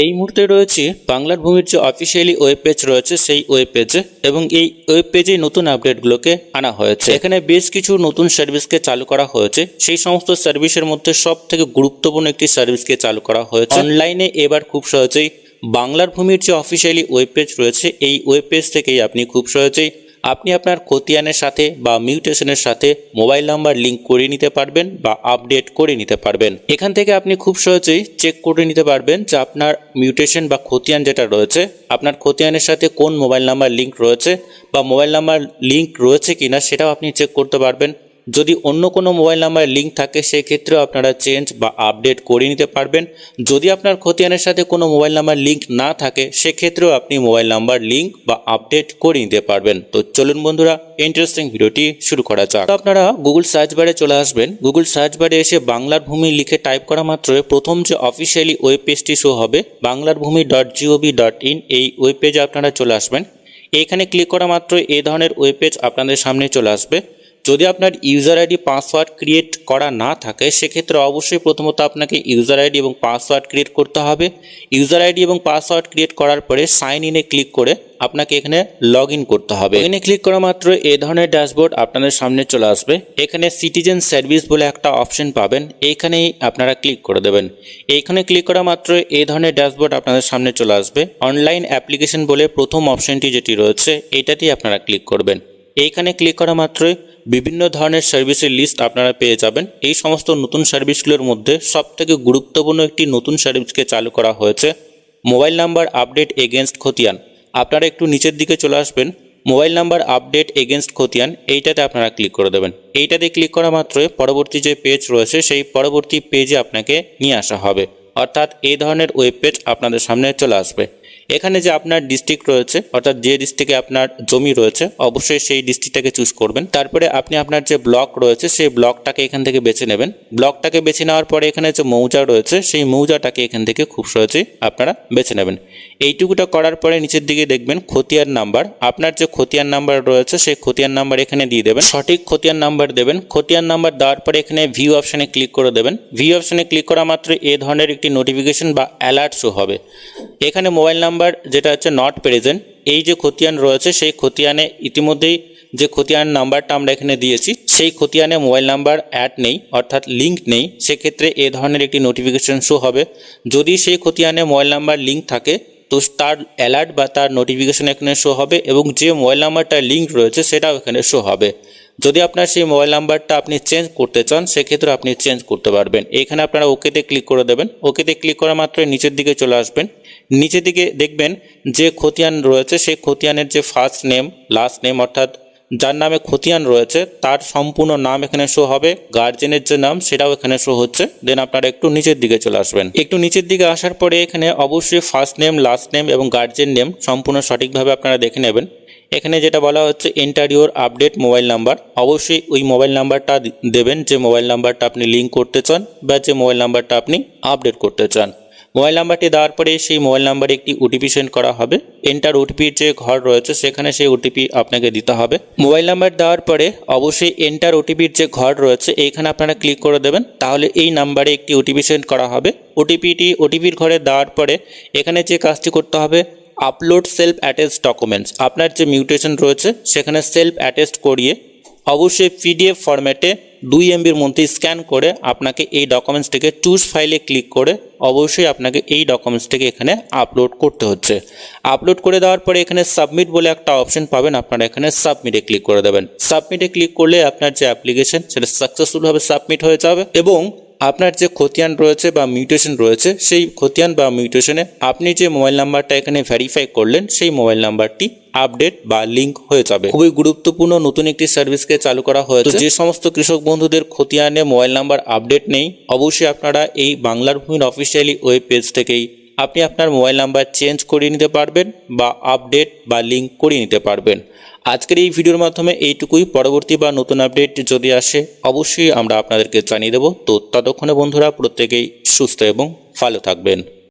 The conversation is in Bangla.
এই মুহূর্তে রয়েছে বাংলার ভূমির যে অফিসিয়ালি ওয়েব পেজ রয়েছে সেই ওয়েব পেজে, এবং এই ওয়েব পেজে নতুন আপডেটগুলোকে আনা হয়েছে। এখানে বেশ কিছু নতুন সার্ভিসকে চালু করা হয়েছে। সেই সমস্ত সার্ভিসের মধ্যে সব থেকে গুরুত্বপূর্ণ একটি সার্ভিসকে চালু করা হয়েছে। অনলাইনে এবার খুব সহজেই বাংলার ভূমির যে অফিসিয়ালি ওয়েব পেজ রয়েছে এই ওয়েব পেজ থেকেই আপনি খুব সহজেই আপনি আপনার খতিয়ানের সাথে বা মিউটেশনের সাথে মোবাইল নাম্বার লিঙ্ক করে নিতে পারবেন বা আপডেট করে নিতে পারবেন। এখান থেকে আপনি খুব সহজেই চেক করে নিতে পারবেন যে আপনার মিউটেশন বা খতিয়ান যেটা রয়েছে আপনার খতিয়ানের সাথে কোন মোবাইল নাম্বার লিঙ্ক রয়েছে বা মোবাইল নাম্বার লিঙ্ক রয়েছে কিনা সেটাও আপনি চেক করতে পারবেন। যদি অন্য কোনো মোবাইল নাম্বার লিঙ্ক থাকে সেই ক্ষেত্রেও আপনারা চেঞ্জ বা আপডেট করে নিতে পারবেন। যদি আপনার খতিয়ানের সাথে কোনো মোবাইল নাম্বার লিঙ্ক না থাকে সেক্ষেত্রেও আপনি মোবাইল নাম্বার লিঙ্ক বা আপডেট করে নিতে পারবেন। তো চলুন বন্ধুরা, ইন্টারেস্টিং ভিডিওটি শুরু করা যাক। আপনারা গুগল সার্চ বারে চলে আসবেন। গুগল সার্চ বারে এসে বাংলার ভূমি লিখে টাইপ করা মাত্রই প্রথম যে অফিসিয়ালি ওয়েব পেজটি শো হবে banglarbhumi.gov.in, এই ওয়েব পেজে আপনারা চলে আসবেন। এখানে ক্লিক করা মাত্রই এই ধরনের ওয়েব পেজ আপনাদের সামনে চলে আসবে। যদি আপনার ইউজার আইডি পাসওয়ার্ড ক্রিয়েট করা না থাকে সেক্ষেত্রে অবশ্যই প্রথমত আপনাকে ইউজার আইডি এবং পাসওয়ার্ড ক্রিয়েট করতে হবে। ইউজার আইডি এবং পাসওয়ার্ড ক্রিয়েট করার পরে সাইন ইনে ক্লিক করে আপনাকে এখানে লগ ইন করতে হবে। এখানে ক্লিক করা মাত্র এই ধরনের ড্যাশবোর্ড আপনাদের সামনে চলে আসবে। এখানে সিটিজেন সার্ভিস বলে একটা অপশন পাবেন, এইখানেই আপনারা ক্লিক করে দেবেন। এইখানে ক্লিক করা মাত্র এই ধরনের ড্যাশবোর্ড আপনাদের সামনে চলে আসবে। অনলাইন অ্যাপ্লিকেশন বলে প্রথম অপশনটি যেটি রয়েছে এটাতেই আপনারা ক্লিক করবেন। এইখানে ক্লিক করা মাত্রই বিভিন্ন ধরনের সার্ভিসের লিস্ট আপনারা পেয়ে যাবেন। এই সমস্ত নতুন সার্ভিসগুলোর মধ্যে সবথেকে গুরুত্বপূর্ণ একটি নতুন সার্ভিসকে চালু করা হয়েছে, মোবাইল নাম্বার আপডেট এগেনস্ট খতিয়ান। আপনারা একটু নিচের দিকে চলে আসবেন, মোবাইল নাম্বার আপডেট এগেনস্ট খতিয়ান এইটাতে আপনারা ক্লিক করে দেবেন। এইটাতে ক্লিক করা মাত্রই পরবর্তী যে পেজ রয়েছে সেই পরবর্তী পেজে আপনাকে নিয়ে আসা হবে, অর্থাৎ এই ধরনের ওয়েব পেজ আপনাদের সামনে চলে আসবে। এখানে যে আপনার ডিস্ট্রিক্ট রয়েছে অর্থাৎ যে ডিস্ট্রিক্টে আপনার জমি রয়েছে অবশ্যই সেই ডিস্ট্রিক্টটাকে চুজ করবেন। তারপরে আপনি আপনার যে ব্লক রয়েছে সেই ব্লকটাকে এখান থেকে বেছে নেবেন। ব্লকটাকে বেছে নেওয়ার পরে এখানে যে মৌজা রয়েছে সেই মৌজাটাকে এখান থেকে খুব সহজেই আপনারা বেছে নেবেন। এইটুকুটা করার পরে নিচের দিকে দেখবেন খতিয়ান নাম্বার। আপনার যে খতিয়ান নাম্বার রয়েছে সেই খতিয়ান নাম্বার এখানে দিয়ে দেবেন, সঠিক খতিয়ান নাম্বার দেবেন। খতিয়ান নাম্বার দেওয়ার পরে এখানে ভিউ অপশানে ক্লিক করে দেবেন। ভিউ অপশানে ক্লিক করা মাত্র এই ধরনের একটি নোটিফিকেশন বা অ্যালার্ট শো হবে। এখানে মোবাইল নাম্বার যেটা হচ্ছে নট প্রেজেন্ট, এই যে খতিয়ান রয়েছে সেই খতিয়ানে ইতিমধ্যেই যে খতিয়ান নাম্বারটা আমরা এখানে দিয়েছি সেই খতিয়ানে মোবাইল নাম্বার অ্যাড নেই অর্থাৎ লিঙ্ক নেই, সেক্ষেত্রে এই ধরনের একটি নোটিফিকেশন শো হবে। যদি সেই খতিয়ানে মোবাইল নাম্বার লিঙ্ক থাকে তো তার অ্যালার্ট বা তার নোটিফিকেশন এখানে শো হবে এবং যে মোবাইল নাম্বারটা লিঙ্ক রয়েছে সেটাও এখানে শো হবে। যদি আপনার সেই মোবাইল নাম্বারটা আপনি চেঞ্জ করতে চান সেক্ষেত্রে আপনি চেঞ্জ করতে পারবেন। এখানে আপনারা ওকেতে ক্লিক করে দেবেন। ওকেতে ক্লিক করা মাত্রই নিচের দিকে চলে আসবেন। নিচের দিকে দেখবেন যে খতিয়ান রয়েছে সেই খতিয়ানের যে ফার্স্ট নেম লাস্ট নেম অর্থাৎ যার নামে খতিয়ান রয়েছে তার সম্পূর্ণ নাম এখানে শো হবে, গার্জেনের যে নাম সেটাও এখানে শো হচ্ছে। দেন আপনারা একটু নিচের দিকে চলে আসবেন। একটু নিচের দিকে আসার পরে এখানে অবশ্যই ফার্স্ট নেম লাস্ট নেম এবং গার্জেন নেম সম্পূর্ণ সঠিকভাবে আপনারা দেখে নেবেন। এখানে যেটা বলা হচ্ছে enter your update mobile number, অবশ্যই ওই মোবাইল নাম্বারটা দেবেন যে মোবাইল নাম্বারটা আপনি লিঙ্ক করতে চান বা যে মোবাইল নাম্বারটা আপনি আপডেট করতে চান। মোবাইল নাম্বারটি দেওয়ার পরে সেই মোবাইল নাম্বারে একটি ওটিপি সেন্ড করা হবে। এন্টার ওটিপির যে ঘর রয়েছে সেখানে সেই ওটিপি আপনাকে দিতে হবে। মোবাইল নাম্বার দেওয়ার পরে অবশ্যই এন্টার ওটিপির যে ঘর রয়েছে এইখানে আপনারা ক্লিক করে দেবেন, তাহলে এই নাম্বারে একটি ওটিপি সেন্ড করা হবে। ওটিপির ঘরে দেওয়ার পরে এখানে যে কাজটি করতে হবে আপলোড সেলফ অ্যাটেস্ট ডকুমেন্টস, আপনার যে মিউটেশন রয়েছে সেখানে সেলফ অ্যাটেস্ট করিয়ে অবশ্যই পিডিএফ ফরম্যাটে 2 MBর মধ্যে স্ক্যান করে আপনাকে এই ডকুমেন্টসটিকে চুজ ফাইলে ক্লিক করে অবশ্যই আপনাকে এই ডকুমেন্টসটিকে এখানে আপলোড করতে হচ্ছে। আপলোড করে দেওয়ার পরে এখানে সাবমিট বলে একটা অপশন পাবেন, আপনারা এখানে সাবমিটে ক্লিক করে দেবেন। সাবমিটে ক্লিক করলে আপনার যে অ্যাপ্লিকেশন সেটা সাকসেসফুলভাবে সাবমিট হয়ে যাবে এবং আপনার যে খতিয়ান রয়েছে বা মিউটেশন রয়েছে সেই খতিয়ান বা মিউটেশনে আপনি যে মোবাইল নাম্বারটা এখানে ভেরিফাই করলেন সেই মোবাইল নাম্বারটি আপডেট বা লিঙ্ক হয়ে যাবে। খুবই গুরুত্বপূর্ণ নতুন একটি সার্ভিসকে চালু করা হয়েছে। যে সমস্ত কৃষক বন্ধুদের খতিয়ানে মোবাইল নাম্বার আপডেট নেই অবশ্যই আপনারা এই বাংলার ভূমির অফিসিয়ালি ওয়েব পেজ থেকেই আপনি আপনার মোবাইল নাম্বার চেঞ্জ করিয়ে নিতে পারবেন বা আপডেট বা লিঙ্ক করিয়ে নিতে পারবেন। আজকের এই ভিডিওর মাধ্যমে এইটুকুই। পরবর্তী বা নতুন আপডেট যদি আসে অবশ্যই আমরা আপনাদেরকে জানিয়ে দেব। তো ততক্ষণে বন্ধুরা প্রত্যেকেই সুস্থ এবং ভালো থাকবেন।